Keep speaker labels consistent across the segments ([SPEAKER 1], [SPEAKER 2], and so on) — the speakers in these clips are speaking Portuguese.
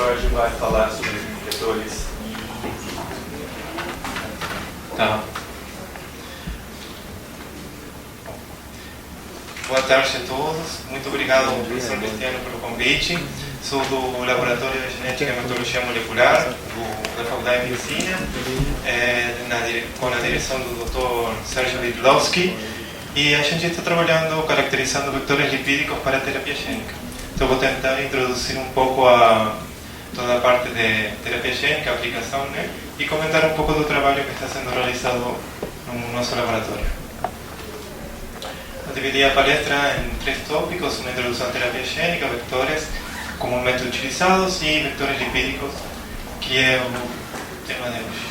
[SPEAKER 1] Jorge vai falar sobre os indicadores.
[SPEAKER 2] Tá. Boa tarde a todos. Muito obrigado, professor Cristiano, pelo convite. Sou do Laboratório de Genética e Hematologia Molecular da Faculdade de Medicina, com a direção do Dr. Sérgio Widlowski. E a gente está trabalhando caracterizando vetores lipídicos para a terapia gênica. Então, vou tentar introduzir um pouco toda a parte de terapia gênica, aplicação, né? E comentar um pouco do trabalho que está sendo realizado no nosso laboratório. Eu dividi a palestra em 3 tópicos: uma introdução à terapia gênica, vetores comumente utilizados e vetores lipídicos, que é o tema de hoje.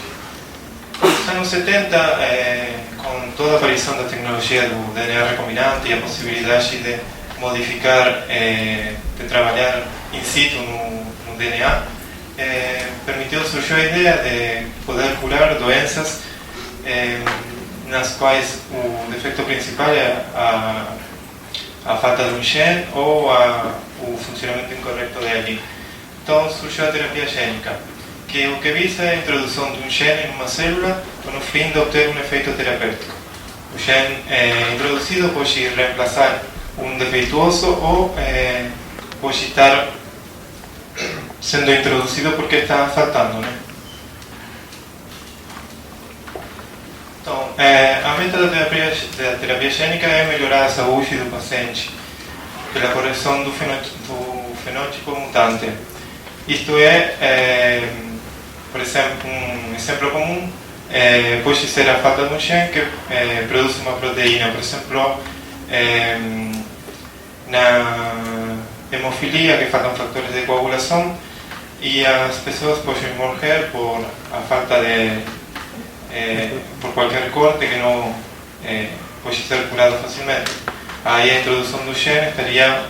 [SPEAKER 2] Nos anos 70, com toda a aparição da tecnologia do DNA recombinante e a possibilidade de modificar, de trabalhar in situ no DNA, surgiu a ideia de poder curar doenças nas quais o defeito principal é a falta de um gene ou o funcionamento incorreto dele. Então surgiu a terapia gênica, que o que visa é a introdução de um gene em uma célula com o fim de obter um efeito terapêutico. O gene introduzido pode reemplaçar um defeituoso ou pode estar sendo introduzido porque está faltando, né? Então, a meta da terapia gênica é melhorar a saúde do paciente pela correção do fenótipo mutante. Isto é, por exemplo, um exemplo comum pode ser a falta de um gene que produz uma proteína. Por exemplo, na hemofilia, que faltam fatores de coagulação, e as pessoas podem morrer por a falta por qualquer corte que não pode ser curado facilmente. Aí a introdução do gene estaria,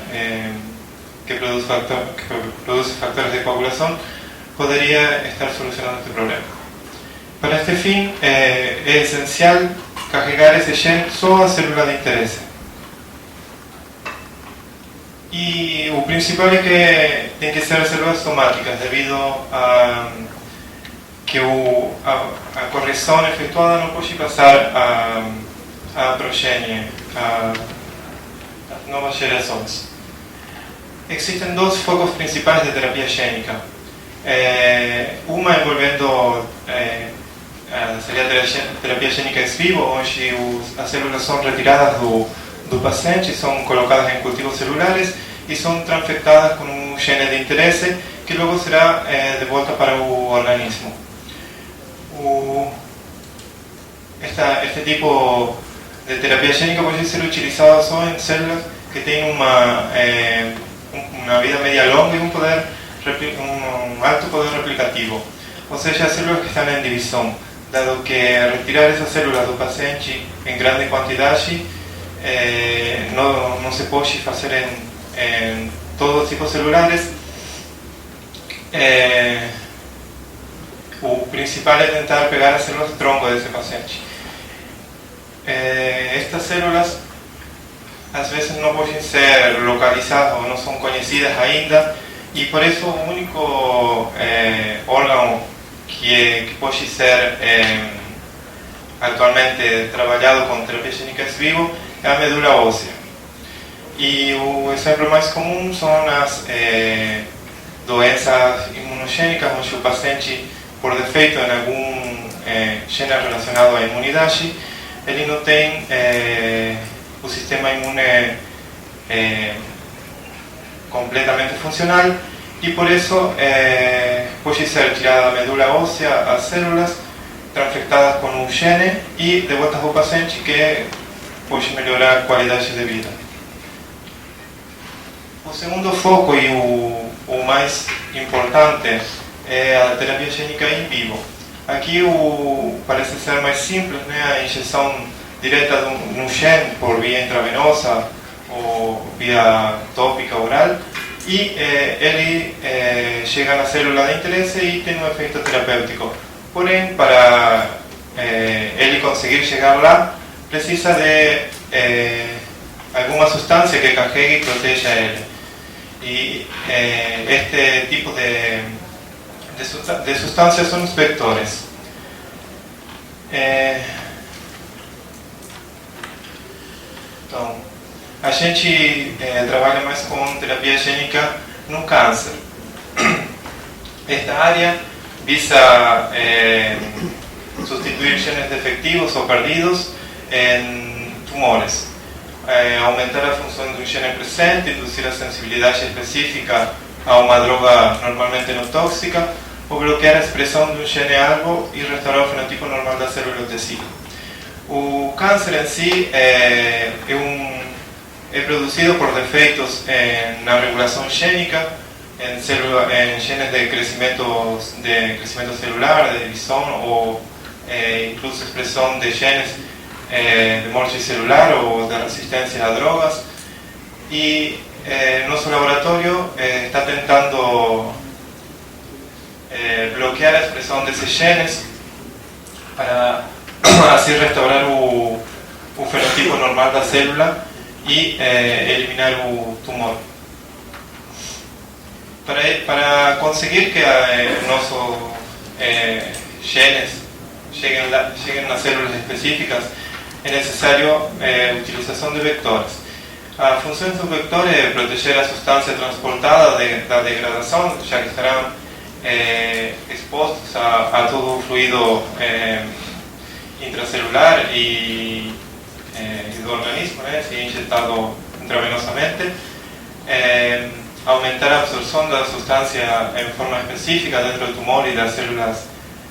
[SPEAKER 2] que produz fatores de coagulação, poderia estar solucionando este problema. Para este fim, é essencial carregar esse gene só a célula de interesse. E o principal é que tem que ser células somáticas, devido a que a correção efetuada não pode passar à progênie, às novas gerações. Existem 2 focos principais de terapia gênica. Uma envolvendo seria a terapia gênica ex vivo, onde as células são retiradas do paciente, são colocadas em cultivos celulares e são transfectadas com um gene de interesse que logo será de volta para o organismo. Este tipo de terapia gênica pode ser utilizado só em células que têm uma vida média longa e um alto poder replicativo, ou seja, células que estão em divisão, dado que retirar essas células do paciente em grande quantidade não se pode fazer em todos os tipos celulares. O principal é tentar pegar as células tronco desse paciente. Estas células às vezes não podem ser localizadas ou não são conhecidas ainda, e por isso o único órgão que pode ser atualmente trabalhado com terapia gênica ex vivo é a medula óssea. E o exemplo mais comum são as doenças imunogênicas, onde o paciente, por defeito em algum gene relacionado à imunidade, ele não tem o sistema imune completamente funcional, e por isso pode ser tirada da medula óssea as células, transfectadas com um gene e de volta ao paciente, que pode melhorar a qualidade de vida. O segundo foco e o mais importante é a terapia gênica in vivo. Aqui parece ser mais simples, né? A injeção direta de um gene por via intravenosa ou via tópica oral, e ele chega na célula de interesse e tem um efeito terapêutico. Porém, para ele conseguir chegar lá, precisa de alguma substância que carregue e proteja ele. E este tipo de substâncias são os vectores. Então, a gente trabalha mais com terapia gênica no câncer. Esta área visa sustituir genes defectivos ou perdidos em tumores, aumentar a função de um gene presente, induzir a sensibilidade específica a uma droga normalmente não tóxica, ou bloquear a expressão de um gene-alvo e restaurar o fenotipo normal da célula ou tecido. O câncer em si é produzido por defeitos na regulação gênica, em genes de crescimento celular, de divisão, ou incluso expressão de genes de morte celular ou de resistência a drogas. E nosso laboratório está tentando bloquear a expressão desses genes para assim restaurar o fenotipo normal da célula e eliminar o tumor. Para conseguir que nossos genes cheguem nas células específicas, é necessário a utilização de vectores. A função do vector é proteger a substância transportada da degradação, já que estarão expostos a todo o fluido intracelular e do organismo, se injetado intravenosamente, aumentar a absorção da substância em forma específica dentro do tumor e das células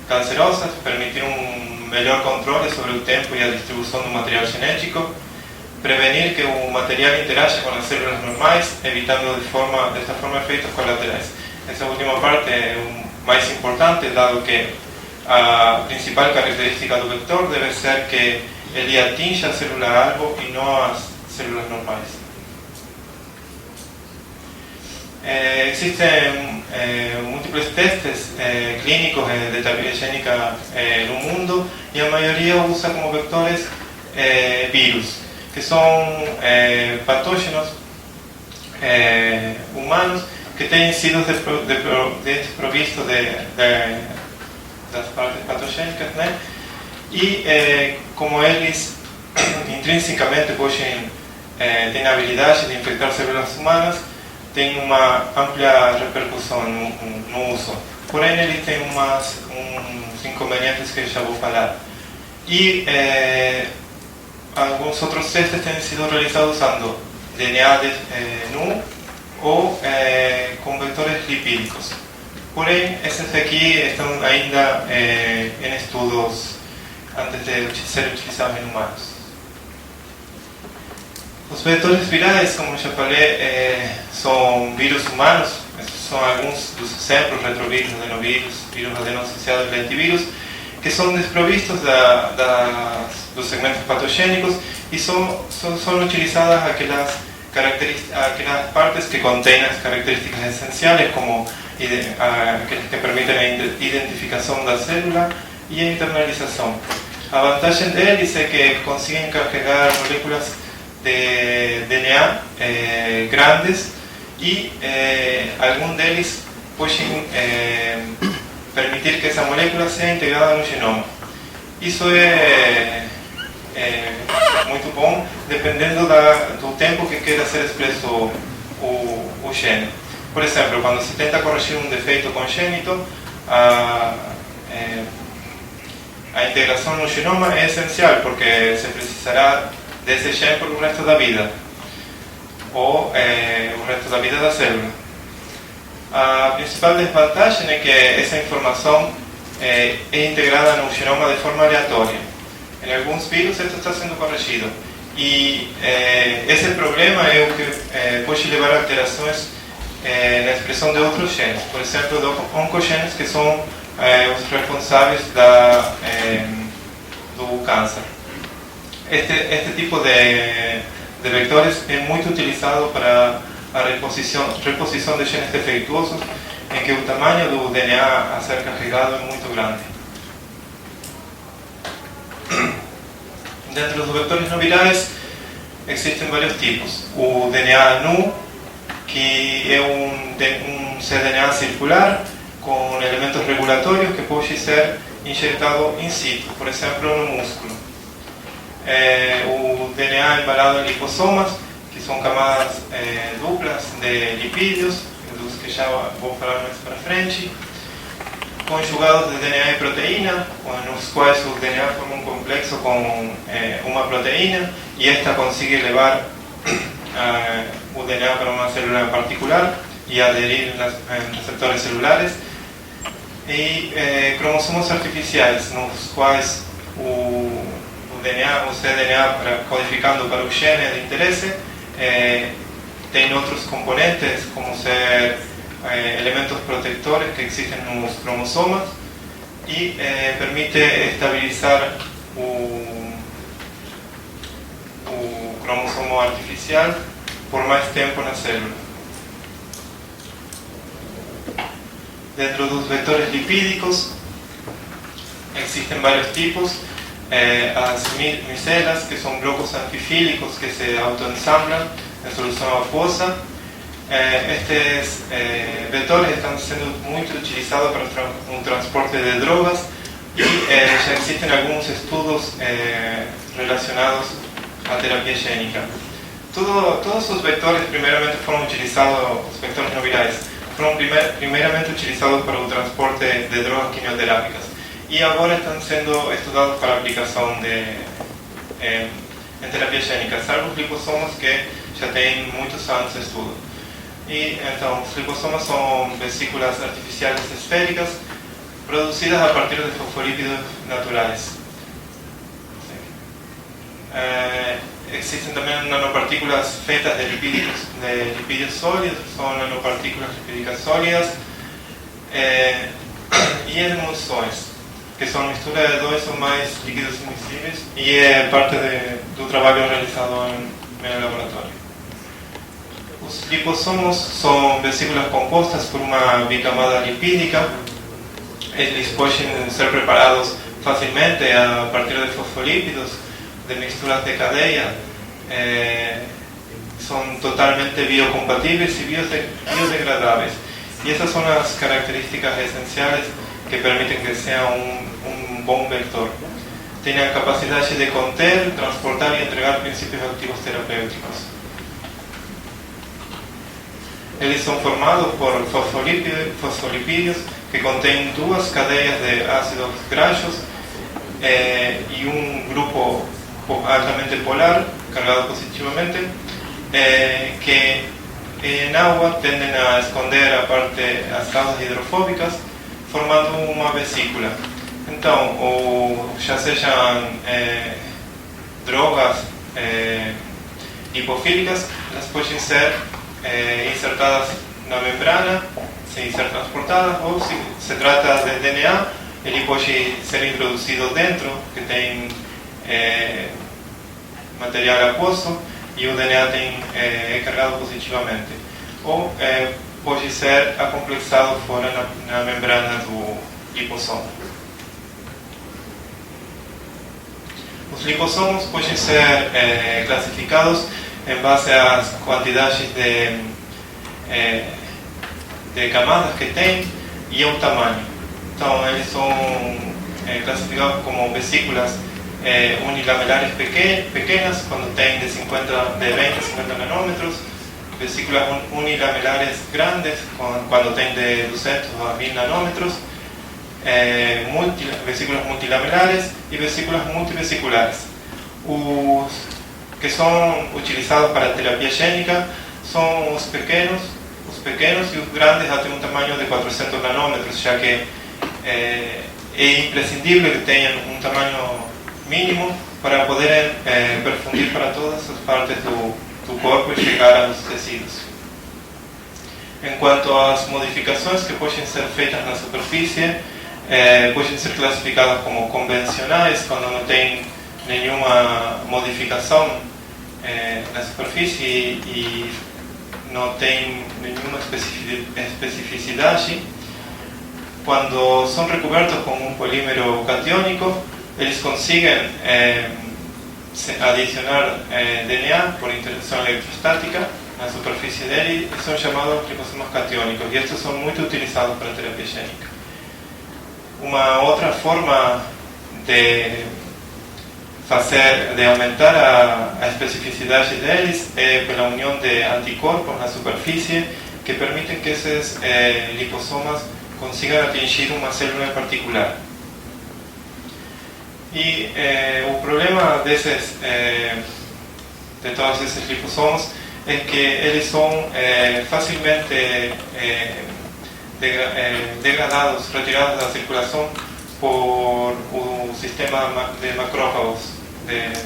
[SPEAKER 2] cancerosas, permitir melhor controle sobre o tempo e a distribuição do material genético, prevenir que o material interaja com as células normais, evitando desta forma efeitos colaterais. Essa última parte é o mais importante, dado que a principal característica do vector deve ser que ele atinja a célula-alvo e não as células normais. Existem múltiplos testes clínicos de terapia gênica no mundo e a maioria usa como vectores vírus, que são patógenos humanos que têm sido desprovistos das partes patogênicas, né? E como eles intrinsecamente têm a habilidade de infectar células humanas, tem uma ampla repercussão no uso. Porém, ele tem uns inconvenientes que já vou falar. E alguns outros testes têm sido realizados usando DNA nu ou com vectores lipídicos. Porém, esses aqui estão ainda em estudos antes de ser utilizados em humanos. Os vetores virais, como já falei, são vírus humanos. Esses são alguns dos exemplos: retrovírus, adenovírus, vírus adeno-associados e lentivírus, que são desprovistos dos segmentos patogênicos e são utilizadas aquelas partes que contêm as características essenciais, como aqueles que permitem a identificação da célula e a internalização. A vantagem deles é que conseguem carregar moléculas de DNA grandes e alguns deles podem permitir que essa molécula seja integrada no genoma. Isso é muito bom, dependendo do tempo que queira ser expresso o gene. Por exemplo, quando se tenta corrigir um defeito congênito, a integração no genoma é essencial, porque se precisará desse gene por o resto da vida, ou o resto da vida da célula. A principal desvantagem é que essa informação é integrada no genoma de forma aleatória. Em alguns vírus, isso está sendo corrigido. E esse problema é o que pode levar a alterações na expressão de outros genes. Por exemplo, de oncogenes, que são os responsáveis do câncer. Este tipo de vectores é muito utilizado para a reposição de genes defeituosos, em que o tamanho do DNA a ser carregado é muito grande. Dentro dos vectores não virais existem vários tipos. O DNA nu, que é um cDNA circular com elementos regulatórios que pode ser injetado in situ, por exemplo, no músculo. O DNA embalado em liposomas, que são camadas duplas de lipídios, dos que já vou falar mais para frente, conjugados de DNA e proteína, nos quais o DNA forma um complexo com uma proteína e esta consegue levar o DNA para uma célula particular e aderir em receptores celulares, e cromossomos artificiais, nos quais o cDNA codificando para o gene de interesse tem outros componentes, como ser elementos protectores que existem nos cromossomas e permite estabilizar o cromossomo artificial por mais tempo na célula. Dentro dos vetores lipídicos existen vários tipos. As micelas, que são blocos anfifílicos que se autoensamblan em solução aquosa. Estes vetores estão sendo muito utilizados para o transporte de drogas e já existem alguns estudos relacionados à terapia gênica. Todos os vetores primeiramente foram utilizados, os vetores não virais, foram primeiramente utilizados para o transporte de drogas quimioterápicas e agora estão sendo estudados para aplicação em terapia gênica, salvo os lipossomos que já têm muitos anos de estudo. E então, os liposomas são vesículas artificiais esféricas produzidas a partir de fosfolípidos naturais. Existem também nanopartículas feitas de lipídios sólidos, são nanopartículas lipídicas sólidas, e emulsões, que são mistura de dois ou mais líquidos miscíveis, e é parte do trabalho realizado no laboratório. Os liposomos são vesículas compostas por uma bicamada lipídica. Eles podem ser preparados facilmente a partir de fosfolípidos, de misturas de cadeia. São totalmente biocompatíveis e biodegradáveis. E essas são as características essenciais que permitem que seja um bom vector. Tem a capacidade de conter, transportar e entregar princípios ativos terapêuticos. Eles são formados por fosfolipídios que contêm duas cadeias de ácidos graxos e um grupo altamente polar, cargado positivamente, que em água tendem a esconder as causas hidrofóbicas, formando uma vesícula. Então, já sejam drogas lipofílicas, elas podem ser insertadas na membrana, sem ser transportadas, ou se se trata de DNA, ele pode ser introduzido dentro, que tem material aquoso e o DNA é carregado positivamente, ou pode ser acomplexado fora na membrana do lipossomo. Os lipossomos podem ser classificados em base às quantidades de camadas que tem e ao tamanho. Então, eles são classificados como vesículas unilamelares pequenas, quando tem de 20 a 50 nanômetros, vesículas unilamelares grandes, quando tem de 200 a 1000 nanômetros, vesículas multilamelares e vesículas multivesiculares. Os que são utilizados para a terapia gênica são os pequenos e os grandes até um tamanho de 400 nanômetros, já que é imprescindível que tenham um tamanho mínimo para poderem perfundir para todas as partes do corpo e chegar aos tecidos. Enquanto às modificações que podem ser feitas na superfície, podem ser classificadas como convencionais, quando não tem nenhuma modificação na superfície e não tem nenhuma especificidade. Quando são recobertos com um polímero catiônico, eles conseguem adicionar DNA por interação eletrostática na superfície dele e são chamados liposomas catiônicos, e estes são muito utilizados para a terapia gênica. Uma outra forma de aumentar a especificidade deles é pela união de anticorpos na superfície que permitem que esses liposomas consigam atingir uma célula em particular. E o problema de todos esses liposomas é que eles são facilmente degradados, retirados da circulação por o sistema de macrófagos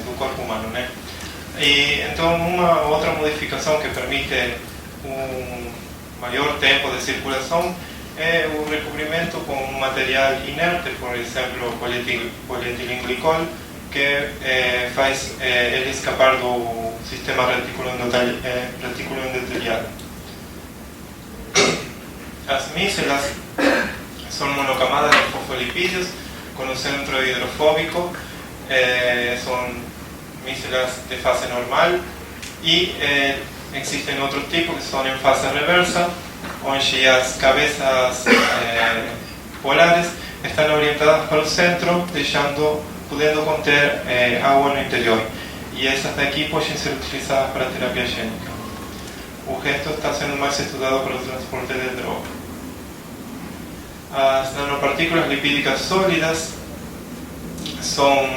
[SPEAKER 2] do corpo humano, né? E então uma outra modificação que permite um maior tempo de circulação é o recobrimento com um material inerte, por exemplo, polietilenglicol, que faz ele escapar do sistema reticuloendotelial. As mícelas são monocamadas de fosfolipídios com o centro hidrofóbico, são mícelas de fase normal e existem outros tipos que são em fase reversa, onde as cabeças polares estão orientadas para o centro, podendo conter água no interior. E essas daqui podem ser utilizadas para a terapia gênica. O resto está sendo mais estudado para o transporte de droga. As nanopartículas lipídicas sólidas estão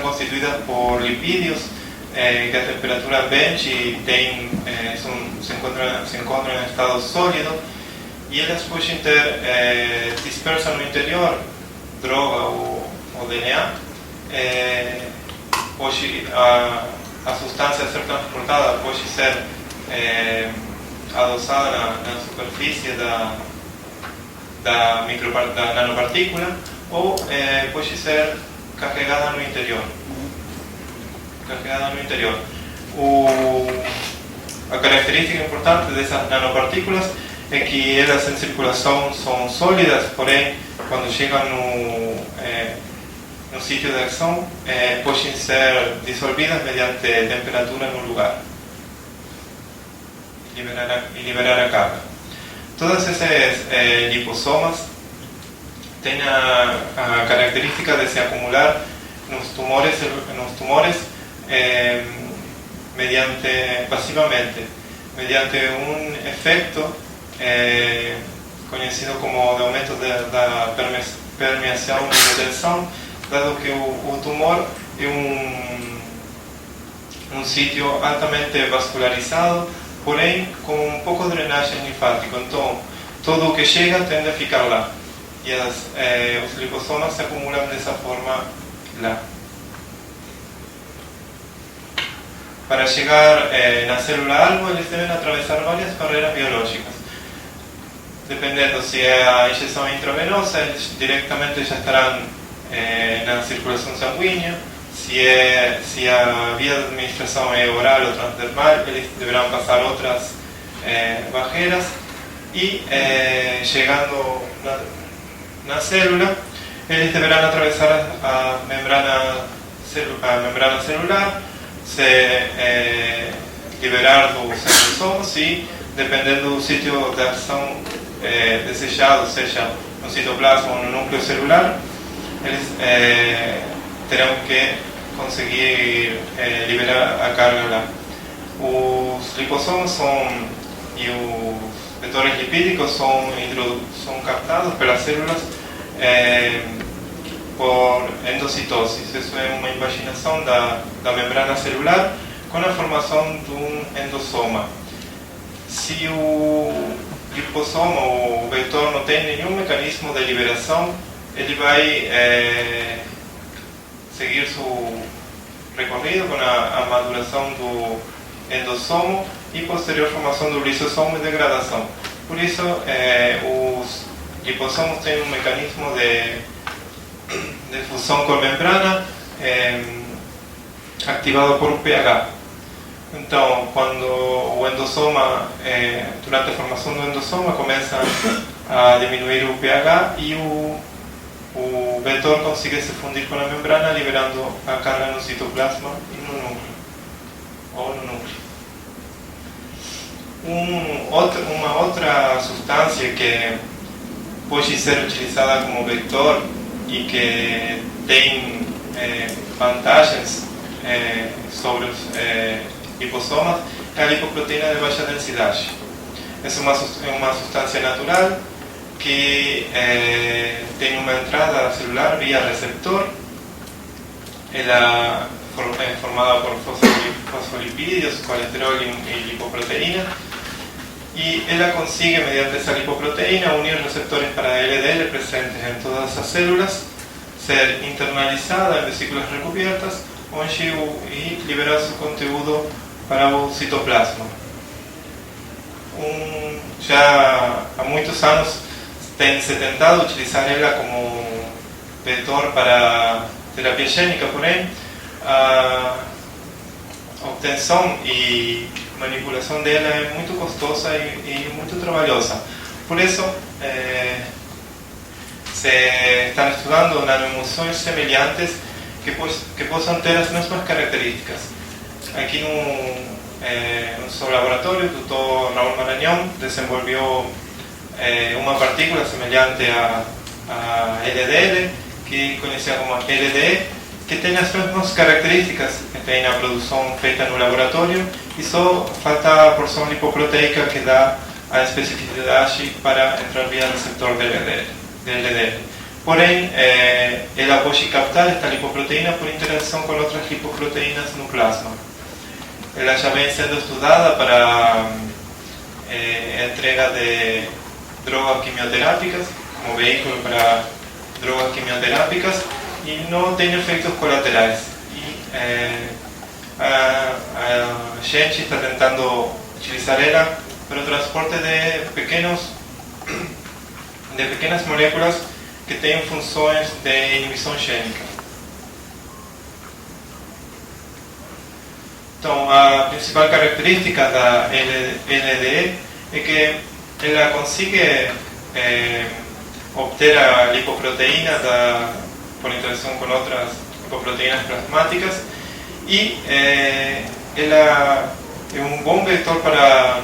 [SPEAKER 2] constituídas por lipídios que a temperatura ambiente se encontram em estado sólido, e elas podem ter dispersa no interior droga ou DNA. A substância a ser transportada pode ser adoçada na superfície da nanopartícula ou pode ser carregada no interior. A característica importante dessas nanopartículas é que elas em circulação são sólidas, porém quando chegam no sítio de ação podem ser dissolvidas mediante temperatura no lugar e liberar a carga. Todos esses liposomas têm a característica de se acumular nos tumores pasivamente, mediante um efeito conhecido como de aumento da permeação e retenção, dado que o tumor é um sítio altamente vascularizado, porém com pouca drenagem linfática. Então, tudo o que chega tende a ficar lá. E os liposomas se acumulam dessa forma lá. Para chegar na célula-alvo, eles devem atravessar várias barreiras biológicas. Dependendo se é a injeção intravenosa, eles diretamente já estarão na circulação sanguínea. Se a via de administração é oral ou transdermal, eles deverão passar outras barreiras e, chegando na célula, eles deverão atravessar a membrana celular, se liberar dos centrosomas e, dependendo do sítio de ação desejado, seja no citoplasma ou no núcleo celular, eles terão que conseguir liberar a carga lá. Os liposomas e os vetores lipídicos são captados pelas células por endocitose. Isso é uma invaginação da membrana celular com a formação de um endosoma. Se o liposoma ou o vetor não tem nenhum mecanismo de liberação, ele vai seguir seu recorrido com a maduração do endossomo e posterior formação do lisossomo e degradação. Por isso, os liposomos têm um mecanismo de fusão com a membrana activado por pH. Então, quando o endossoma, durante a formação do endossoma, começa a diminuir o pH e o vetor consegue se fundir com a membrana, liberando a carga no citoplasma e no núcleo. Uma outra substância que pode ser utilizada como vetor e que tem vantagens sobre os liposomas é a lipoproteína de baixa densidade. É uma substância natural que tem uma entrada celular via receptor. Ela é formada por fosfolipídios, colesterol e lipoproteína, e ela consigue, mediante essa lipoproteína, unir receptores para LDL presentes em todas as células, ser internalizada em vesículas recubiertas e liberar seu conteúdo para o citoplasma. Já há muitos anos tem se tentado utilizar ela como vetor para terapia gênica, porém a obtenção e manipulação dela é muito custosa e muito trabalhosa. Por isso, se estão estudando nanoemulsões semelhantes que possam ter as mesmas características. Aqui no seu laboratório, o Dr. Raul Maranhão desenvolveu uma partícula semelhante a LDL, que conhecida como LDE, que tem as mesmas características que tem a produção feita no laboratório, e só falta a porção lipoproteica que dá a especificidade para entrar via receptor de LDL. Porém, ela pode captar esta lipoproteína por interação com outras lipoproteínas no plasma. Ela já vem sendo estudada para entrega de drogas quimioterápicas, como veículo para drogas quimioterápicas, e não tem efeitos colaterais. A gente está tentando utilizar ela para o transporte de pequenas moléculas que têm funções de inibição gênica. Então, a principal característica da LDE é que ela consegue obter a lipoproteína por interação com outras lipoproteínas plasmáticas, e ela é um bom vetor para a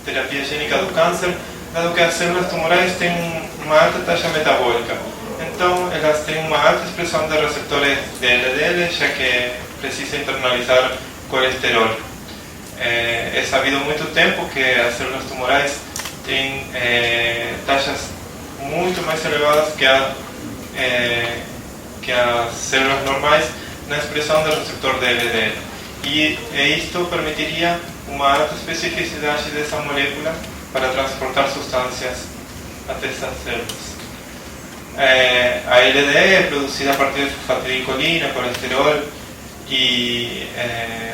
[SPEAKER 2] terapia gênica do câncer, dado que as células tumorais têm uma alta taxa metabólica. Então, elas têm uma alta expressão de receptores de LDL, já que precisa internalizar colesterol. É sabido há muito tempo que as células tumorais têm taxas muito mais elevadas que as células normais na expressão do receptor de LDL. E isto permitiria uma alta especificidade dessa molécula para transportar substâncias até essas células. A LDL é produzida a partir de fosfatidilcolina, colesterol e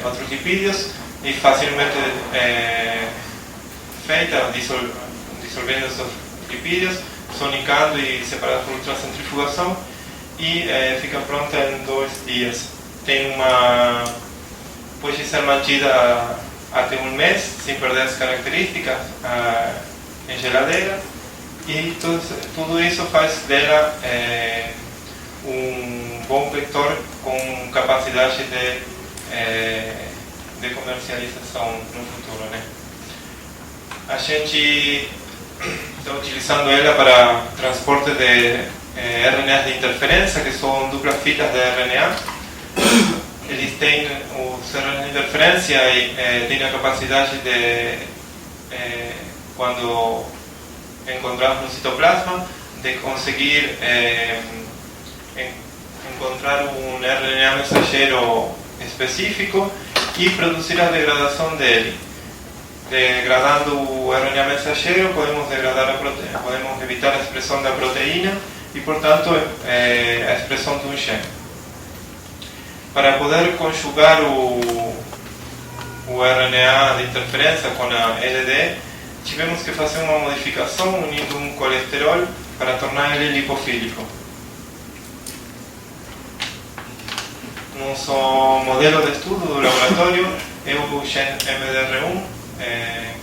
[SPEAKER 2] outros lipídios, e facilmente feita dissolvendo esses lipídios, sonicando e separada por ultracentrifugação, e fica pronta em 2 dias. Pode ser mantida até 1 mês, sem perder as características, em geladeira, e tudo isso faz dela um bom vetor com capacidade de comercialização no futuro, né? A gente está utilizando ela para transporte de RNAs de interferência, que são duplas fitas de RNA. Eles têm os RNAs de interferência e têm a capacidade de, quando encontramos no citoplasma, de conseguir encontrar um RNA mensageiro específico e produzir a degradação dele. Degradando o RNA mensageiro, podemos degradar a proteína, podemos evitar a expressão da proteína e, portanto, a expressão de um gene. Para poder conjugar o RNA de interferência com a LDE, tivemos que fazer uma modificação unindo um colesterol para tornar ele lipofílico. Nosso modelo de estudo do laboratório é o gene MDR1,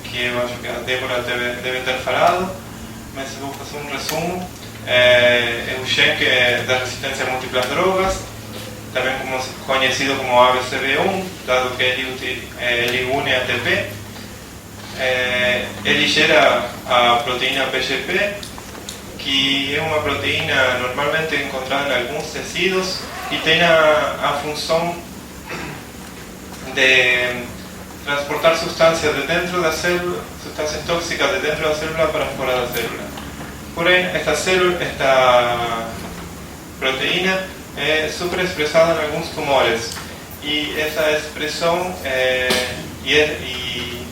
[SPEAKER 2] que eu acho que a Débora deve ter falado, mas eu vou fazer um resumo. É o gene que é da resistência a múltiplas drogas, também conhecido como ABCB1, dado que ele une ATP. ele gera a proteína PGP, que é uma proteína normalmente encontrada em alguns tecidos e tem a função de transportar substâncias de dentro da célula, substâncias tóxicas de dentro da célula para fora da célula. Porém, esta proteína é super expressada em alguns tumores e essa expressão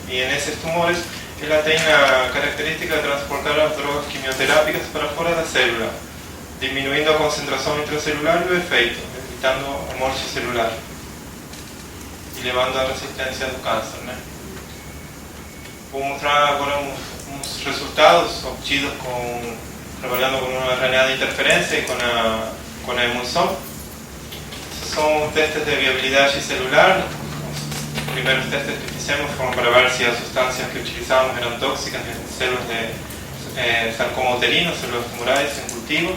[SPEAKER 2] nesses tumores ela tem a característica de transportar as drogas quimioterápicas para fora da célula, diminuindo a concentração intracelular e o efeito, evitando a morte celular e levando à resistência do câncer, né? Vou mostrar agora uns resultados obtidos trabalhando com uma RNA de interferência e com a emulsão. Esses são testes de viabilidade celular. Os primeiros testes que fizemos foram para ver se as substâncias que utilizávamos eram tóxicas em células de sarcoma uterino, células tumorais em cultivo.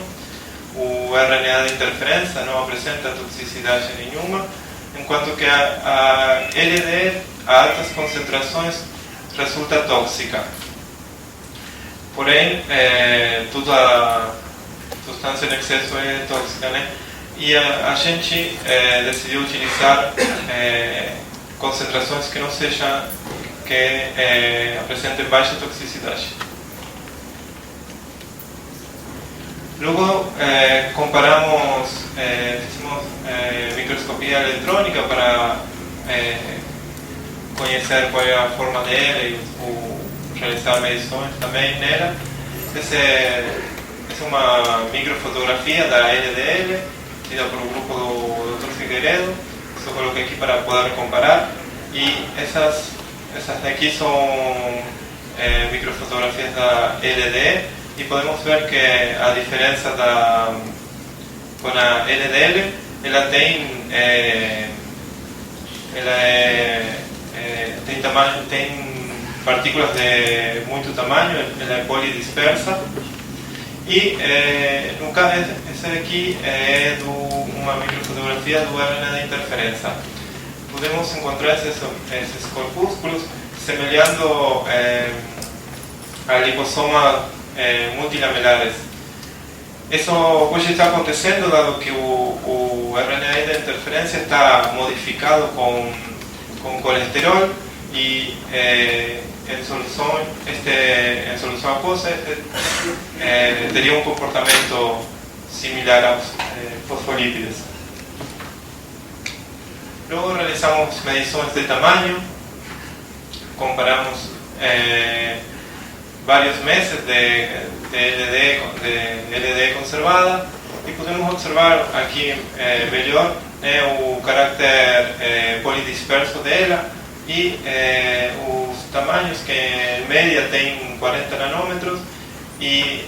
[SPEAKER 2] O RNA de interferência não apresenta toxicidade nenhuma, enquanto que a LDL a altas concentrações resulta tóxica. Porém, toda a substância em excesso é tóxica, né? E a gente decidiu utilizar concentrações que não sejam, que apresentem baixa toxicidade. Luego comparamos, fizemos microscopia eletrônica para conhecer qual é a forma dela e realizar medições também nela. Essa é uma microfotografia da LDL, tida por um grupo do Dr. Figueiredo. Só coloquei aqui para poder comparar. E essas daqui são microfotografias da LDL e podemos ver que a diferença com a LDL, ela tem tem partículas de muito tamanho, ela é polidispersa. E no caso, essa aqui é uma microfotografia do RNA de interferência. Podemos encontrar esses corpúsculos semelhando a liposoma multilamelares. Isso hoje está acontecendo dado que o RNA de interferência está modificado com colesterol e em solução aquosa teria um comportamento similar aos fosfolípidos. Luego realizamos medições de tamanho, comparamos vários meses de LDL conservada e podemos observar aqui melhor o caráter polidisperso dela e os tamanhos, que em média tem 40 nanômetros e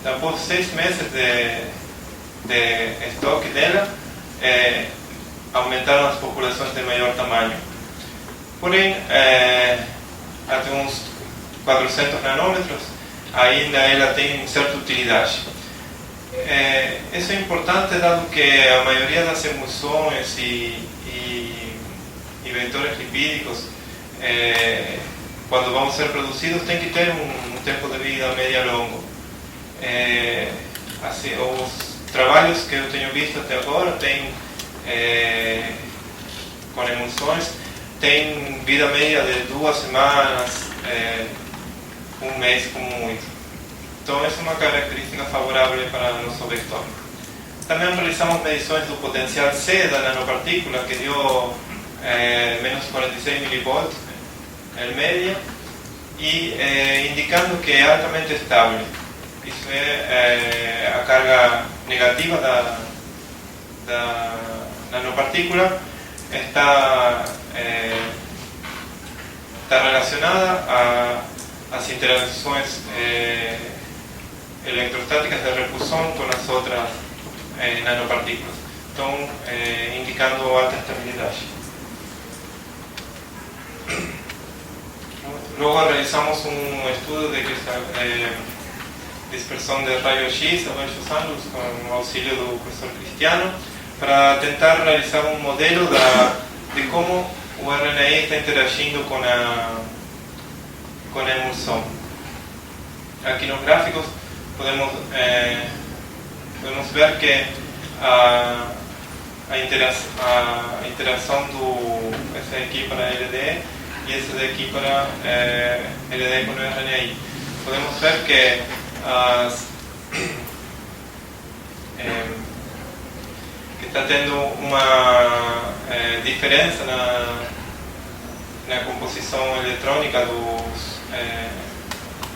[SPEAKER 2] após 6 meses de estoque dela aumentaram as populações de maior tamanho. Porém, até uns 400 nanômetros ainda ela tem certa utilidade. Isso é importante dado que a maioria das emulsões e vetores lipídicos, quando vão ser produzidos, tem que ter um tempo de vida média longo. Assim, os trabalhos que eu tenho visto até agora com emulsões tem vida média de 2 semanas, 1 mês como muito. Então essa é uma característica favorável para nosso vector. Também realizamos medições do potencial C da nanopartícula, que deu menos 46 milivolts em média, e indicando que é altamente estável. Isso é a carga negativa da nanopartícula está relacionada às interações eletrostáticas de repulsão com as outras nanopartículas. Então, indicando alta estabilidade. Luego realizamos um estudo de dispersão de raios-x a baixos ângulos com o auxílio do professor Cristiano, para tentar realizar um modelo de como o RNA está interagindo com com emulsão. Aqui nos gráficos podemos ver que a interação essa aqui para LDE e essa daqui para LDE com o RNAi. Podemos ver que que está tendo uma diferença na composição eletrônica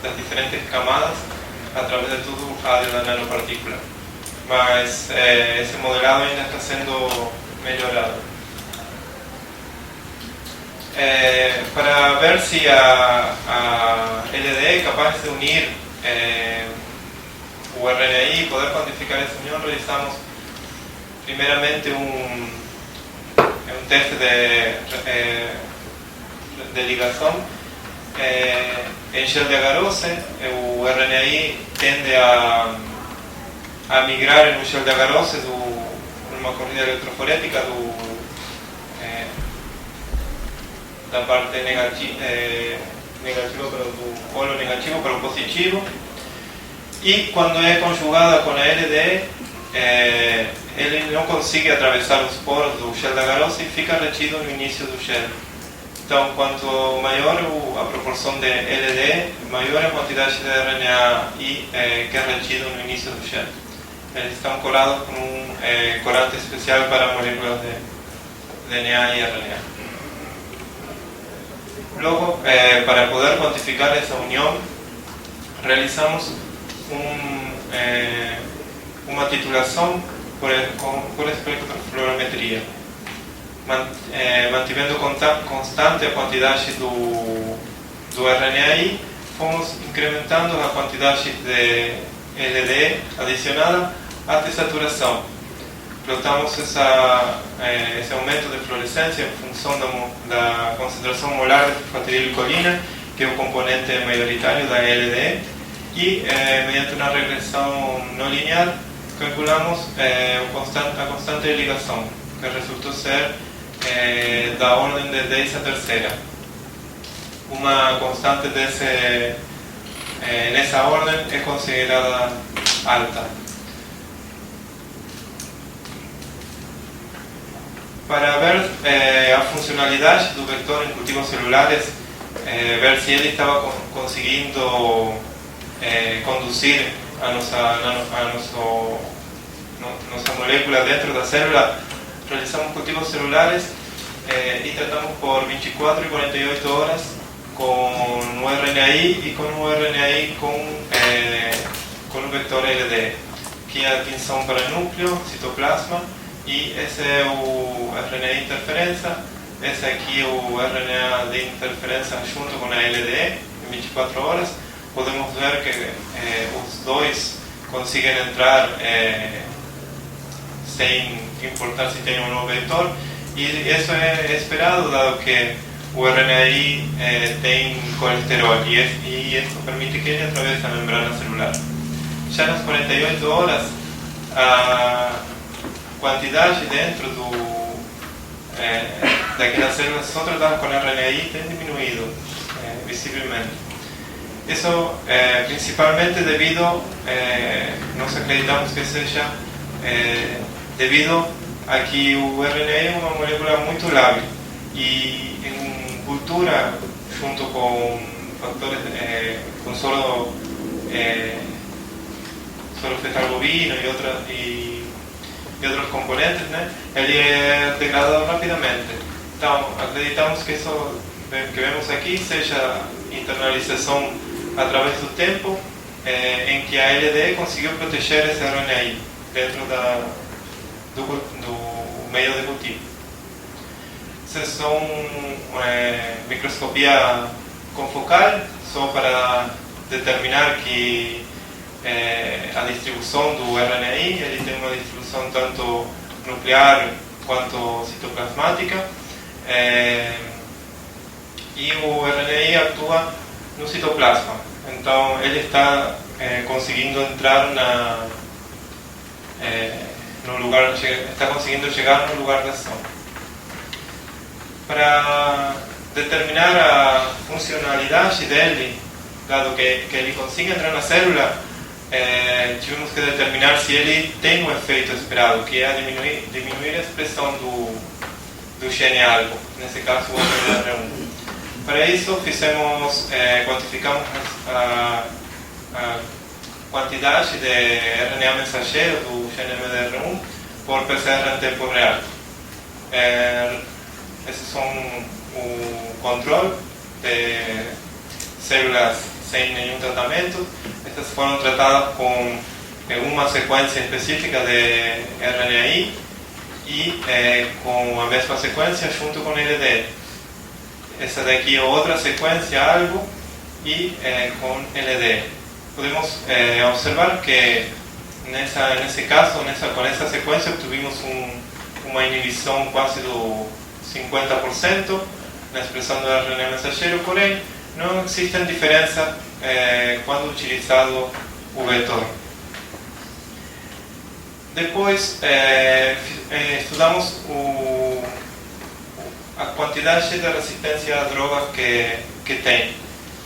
[SPEAKER 2] das diferentes camadas através de todo o rádio da nanopartícula. Mas esse modelado ainda está sendo melhorado. Para ver se a LDE é capaz de unir o RNAi e poder quantificar essa união, realizamos primeiramente um teste de ligação. Em gel de agarose, o RNAi tende a migrar no gel de agarose numa corrida eletroforética da parte negativa do polo negativo para o positivo, e quando é conjugada com a LDE, ele não consegue atravessar os poros do gel de agarose e fica retido no início do gel. Então, quanto maior a proporção de LDE, maior a quantidade de RNAi que é retido no início do gel. Eles estão colados com um corante especial para moléculas de DNA e RNA. Logo, para poder quantificar essa união, realizamos uma titulação por espectrofluorometria, mantivendo constante a quantidade do RNAi, fomos incrementando a quantidade de LDE adicionada até saturação. Plotamos esse aumento de fluorescência em função da concentração molar de sulfatidilcolina, que é o componente maioritário da LDE, e mediante uma regressão não linear calculamos a constante de ligação, que resultou ser da ordem de 10 a terceira. Uma constante nessa ordem é considerada alta. Para ver a funcionalidade do vector em cultivos celulares, ver se ele estava conseguindo conduzir a nossa molécula dentro da célula, realizamos cultivos celulares e tratamos por 24 e 48 horas com o RNAi e com o RNAi com o vector LDE, que é a tinção para núcleo, citoplasma, e esse é o RNA interferência, esse aqui é o RNA de interferência junto com a LDE, em 24 horas. Podemos ver que os dois conseguem entrar sem importar se tem ou não vetor, e isso é esperado, dado que o RNAi tem colesterol, e isso permite que ele atravesse a membrana celular. Já nas 48 horas, a quantidade dentro daquelas células só tratadas com RNAi tem diminuído visivelmente. Isso principalmente devido, nós acreditamos que seja devido a que o RNAi é uma molécula muito lábil, e em cultura, junto com fatores, com solo fetal bovino e outros componentes, né, ele é degradado rapidamente. Então, acreditamos que isso que vemos aqui seja internalização através do tempo, em que a LDE conseguiu proteger esse RNAi dentro do meio de cultivo. Essas são microscopia confocal, só para determinar que a distribuição do RNAi, ele tem uma distribuição tanto nuclear quanto citoplasmática, e o RNAi atua no citoplasma, então ele está conseguindo entrar no lugar, está conseguindo chegar no lugar da ação. Para determinar a funcionalidade dele, dado que ele consiga entrar na célula, tivemos que determinar se ele tem o efeito esperado, que é diminuir a expressão do gene alvo, nesse caso o MDR1. Para isso, quantificamos a quantidade de RNA mensageiro do gene MDR1 por PCR em tempo real. Esses são o controle de células sem nenhum tratamento. Estas foram tratadas com uma sequência específica de RNAi e com a mesma sequência junto com LD. Essa daqui é outra sequência, algo, e com LD. Podemos observar que nesse caso, com essa sequência, obtivemos uma inibição quase do 50% na expressão do RNA mensageiro, porém não existe diferença quando utilizado o vetor. Depois estudamos a quantidade de resistência a drogas que tem,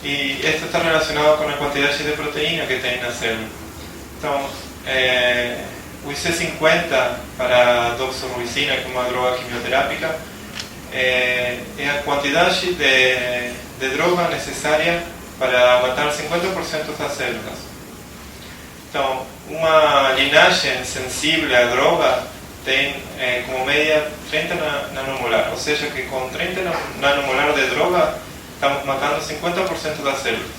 [SPEAKER 2] e isso está relacionado com a quantidade de proteína que tem na célula. Então, o IC50 para doxorubicina, que é uma droga quimioterápica, é a quantidade de droga necessária para matar 50% das células. Então, uma linhagem sensível à droga tem como média 30 nanomolar, ou seja, que com 30 nanomolar de droga estamos matando 50% das células.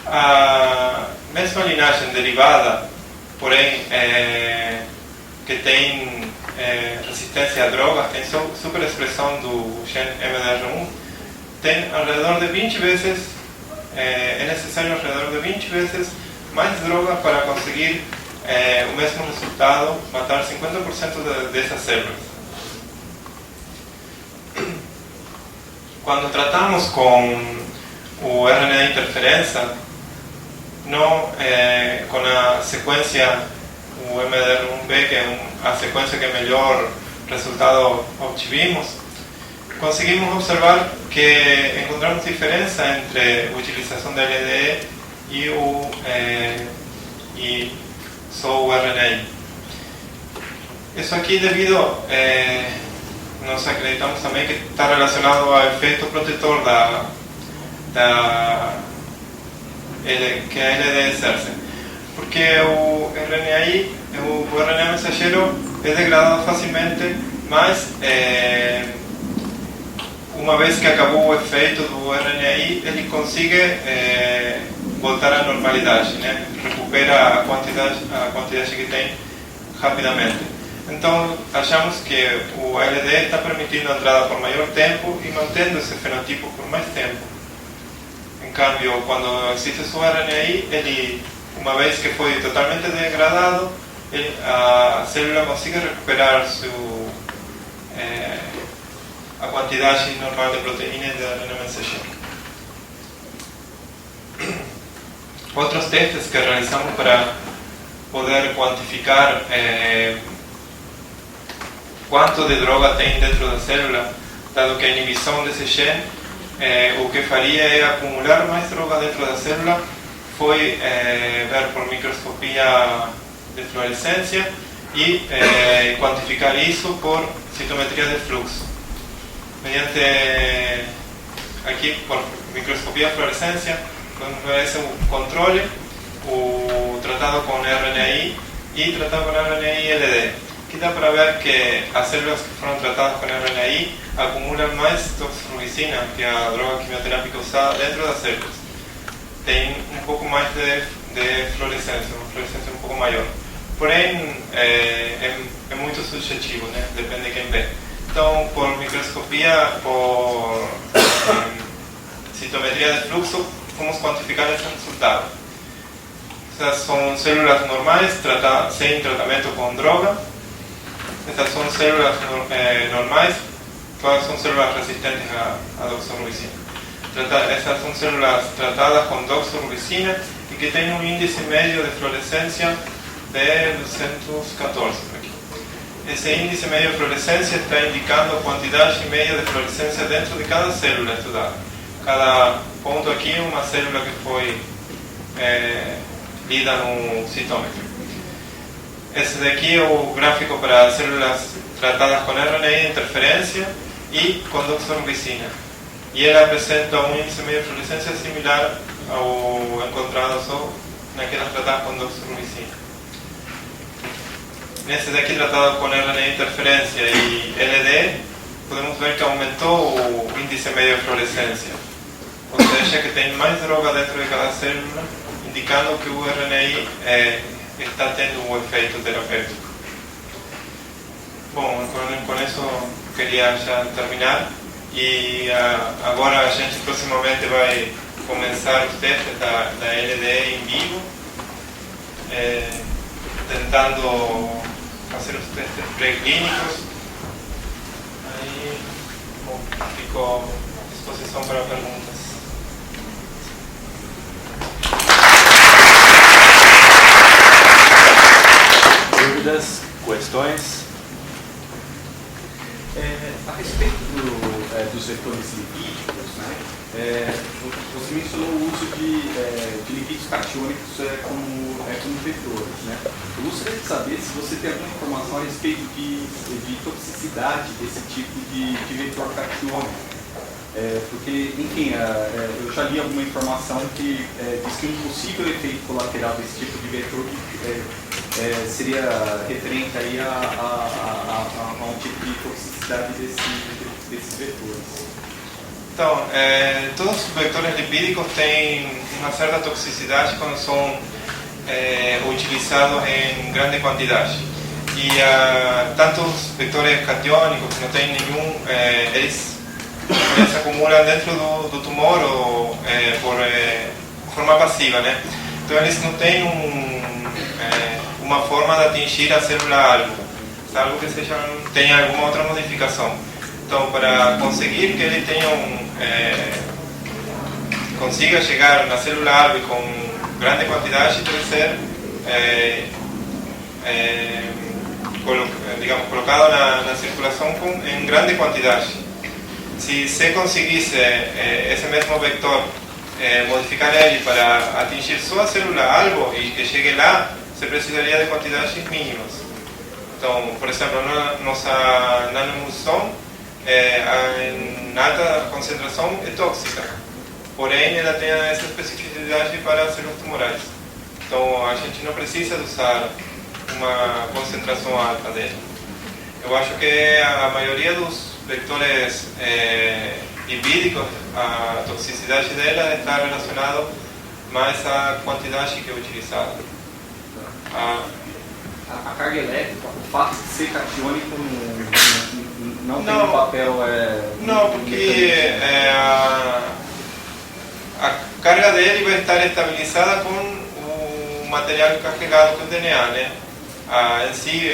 [SPEAKER 2] A mesma linhagem derivada, porém, que tem resistência a drogas, tem superexpressão do gene MDR1, tem alrededor de 20 vezes, é necessário alrededor de 20 vezes mais droga para conseguir o mesmo resultado, matar 50% dessas células. Quando tratamos com o RNA interferência, não com a sequência, o MDR1B, que é a sequência que melhor resultado obtivemos, conseguimos observar que encontramos diferença entre a utilização da LDE e só o RNAi. Isso aqui devido, nós acreditamos também que está relacionado ao efeito protetor que a LDE exerce. Porque o RNA mensageiro é degradado facilmente, mas uma vez que acabou o efeito do RNAi, ele consegue voltar à normalidade, né? Recupera a quantidade que tem rapidamente. Então, achamos que o LD está permitindo a entrada por maior tempo e mantendo esse fenotipo por mais tempo. Em cambio, quando existe o RNAi, ele, uma vez que foi totalmente degradado, a célula consegue recuperar a quantidade normal de proteína e de RNA mensageiro. Outros testes que realizamos para poder quantificar quanto de droga tem dentro da célula, dado que a inibição desse gene, o que faria é acumular mais droga dentro da célula, foi ver por microscopia de fluorescência e quantificar isso por citometria de fluxo. Mediante, aqui por microscopia de fluorescência, vamos ver esse controle, o tratado com RNAi e tratado com RNAi LD. Aqui dá para ver que as células que foram tratadas com RNAi acumulam mais doxorubicina, que é a droga quimioterápica usada dentro das células. Tem um pouco mais de fluorescência, uma fluorescência um pouco maior. Porém, é muito subjetivo, né? Depende de quem vê. Então, por microscopia, por citometria de fluxo, vamos quantificar esse resultado. Essas são células normais, sem tratamento com droga. Essas são células normais, todas são células resistentes à doxorubicina. Essas são células tratadas com doxorubicina e que têm um índice médio de fluorescência de 214 aqui. esse índice médio de fluorescência está indicando a quantidade média de fluorescência dentro de cada célula estudada. Cada ponto aqui é uma célula que foi lida no citômetro. Esse daqui é o gráfico para células tratadas com RNA de interferência e com doxorubicina. E ele apresenta um índice médio de fluorescência similar ao encontrado só naquelas tratadas com doxorubicina. Nesse daqui tratado com RNA de interferência e LD, podemos ver que aumentou o índice médio de fluorescência. Ou seja, que tem mais droga dentro de cada célula, indicando que o RNA está tendo um efeito terapêutico. Bom, com isso queria já terminar. E agora a gente proximamente vai começar os testes da LD em vivo, tentando fazer os testes pré-clínicos. Aí, bom, fico à disposição para perguntas.
[SPEAKER 1] Dúvidas? Questões?
[SPEAKER 3] A respeito dos vetores lipídicos, né, você mencionou o uso de lipídios catiônicos como vetores. Né? Eu gostaria de saber se você tem alguma informação a respeito de toxicidade desse tipo de vetor catiônico. Porque, enfim, eu já li alguma informação que diz que um possível efeito colateral desse tipo de vetor seria referente aí a um tipo de toxicidade desses vetores.
[SPEAKER 2] Então, todos os vetores lipídicos têm uma certa toxicidade quando são utilizados em grande quantidade. E tanto os vetores catiônicos, que não têm nenhum, eles se acumulam dentro do tumor ou por forma passiva, né? Então eles não têm uma forma de atingir a célula-alvo, salvo que tenha alguma outra modificação. Então, para conseguir que ele consiga chegar na célula-alvo com grande quantidade, deve ser colocado na circulação em grande quantidade. Se você conseguisse esse mesmo vector, modificar ele para atingir só a célula-alvo e que chegue lá, você precisaria de quantidades mínimas. Então, por exemplo, nossa nanoemulsão em alta concentração é tóxica, porém ela tem essa especificidade para células tumorais. Então, a gente não precisa usar uma concentração alta dela. Eu acho que a maioria dos vetores lipídicos, a toxicidade dela está relacionada mais à quantidade que é utilizada.
[SPEAKER 3] A carga elétrica, o fato de ser catiônico não tem um papel...
[SPEAKER 2] Não, porque a carga dele vai estar estabilizada com o material carregado com o DNA, né? Em si,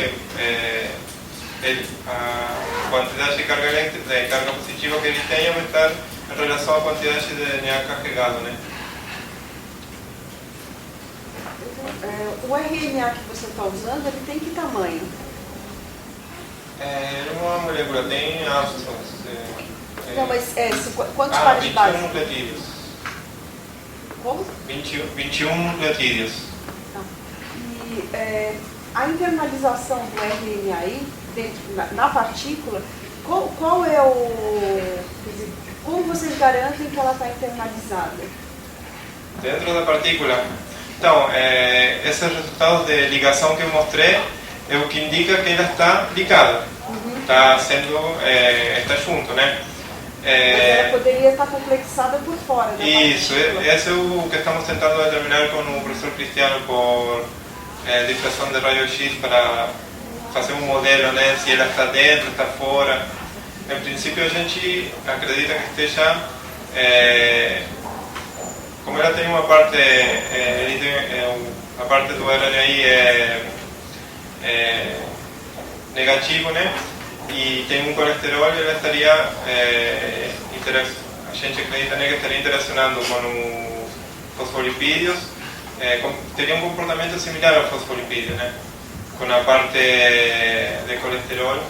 [SPEAKER 2] a quantidade de carga elétrica, de carga positiva que ele tem vai estar em relação à quantidade de DNA carregado, né?
[SPEAKER 4] O RNA que você está usando, ele tem que tamanho?
[SPEAKER 2] Uma molécula tem átomos.
[SPEAKER 4] Não, mas quantos pares de base?
[SPEAKER 2] 21 nucleotídeos.
[SPEAKER 4] Como?
[SPEAKER 2] 21 nucleotídeos.
[SPEAKER 4] Tá. E a internalização do RNA na partícula, qual é quer dizer, como vocês garantem que ela está internalizada?
[SPEAKER 2] Dentro da partícula. Então, esses resultados de ligação que eu mostrei é o que indica que ela está ligada. Está está junto, né?
[SPEAKER 4] Mas ela poderia estar complexada por fora da
[SPEAKER 2] Isso,
[SPEAKER 4] partícula.
[SPEAKER 2] esse é o que estamos tentando determinar com o professor Cristiano por difração de raio-x para fazer um modelo, né? Se ela está dentro, está fora. Em princípio, a gente acredita que esteja... como ela tem uma parte, a parte do RNA negativo, né? E tem um colesterol, ela estaria, a gente acredita, né, que estaria interacionando com os fosfolipídios, teria um comportamento similar ao fosfolipídio, né? Com a parte de colesterol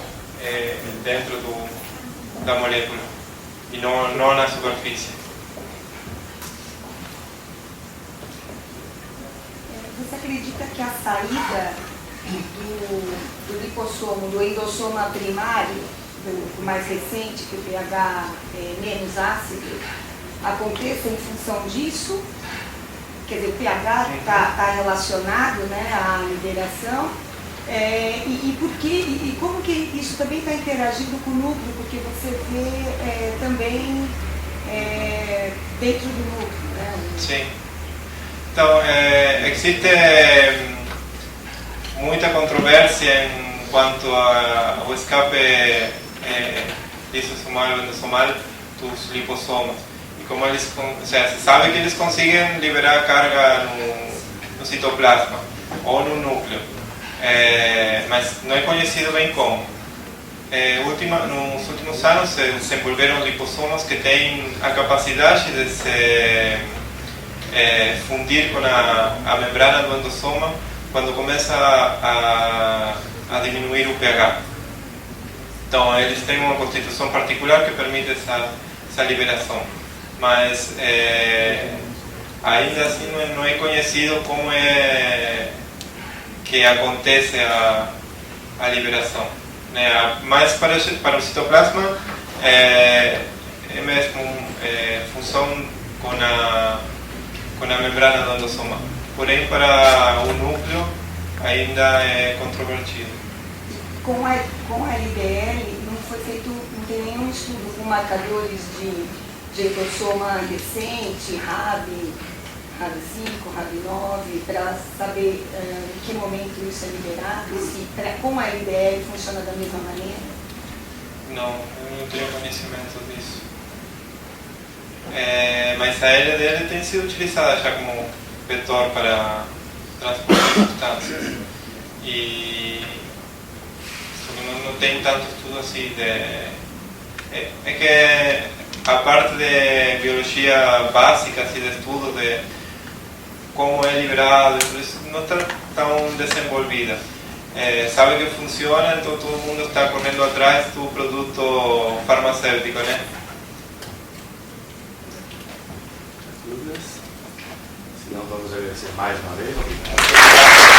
[SPEAKER 2] dentro da molécula e não na superfície.
[SPEAKER 5] Você acredita que a saída do lipossomo, do endossoma primário, do mais recente, que o pH é menos ácido, aconteça em função disso? Quer dizer, o pH está relacionado, né, à liberação. E como que isso também está interagindo com o núcleo? Porque você vê também dentro do núcleo, né?
[SPEAKER 2] Sim. Então, existe muita controvérsia em quanto ao escape lisosomal ou endosomal dos lipossomas. E como eles, se sabe que eles conseguem liberar carga no citoplasma ou no núcleo, mas não é conhecido bem como. Nos últimos anos se desenvolveram lipossomas que têm a capacidade de se fundir com a membrana do endossoma quando começa a diminuir o pH. Então, eles têm uma constituição particular que permite essa liberação. Mas ainda assim não é conhecido como é que acontece a liberação. Mas para o citoplasma é mesmo função com a membrana do endossoma. Porém, para o núcleo ainda é controvertido.
[SPEAKER 5] Com a LDL não foi feito, não tem nenhum estudo com marcadores de endossoma recente, RAB5, RAB9, para saber em que momento isso é liberado, se com a LDL funciona da mesma maneira?
[SPEAKER 2] Não, eu não tenho conhecimento disso. Mas a LDL tem sido utilizada já como vetor para transportar substâncias. E não tem tanto estudo assim que a parte de biologia básica, assim, de estudo de como é liberado, isso não está tão desenvolvida. Sabe que funciona, então todo mundo está correndo atrás do produto farmacêutico, né?
[SPEAKER 1] Dúvidas? Se não, vamos agradecer mais uma vez. Obrigado.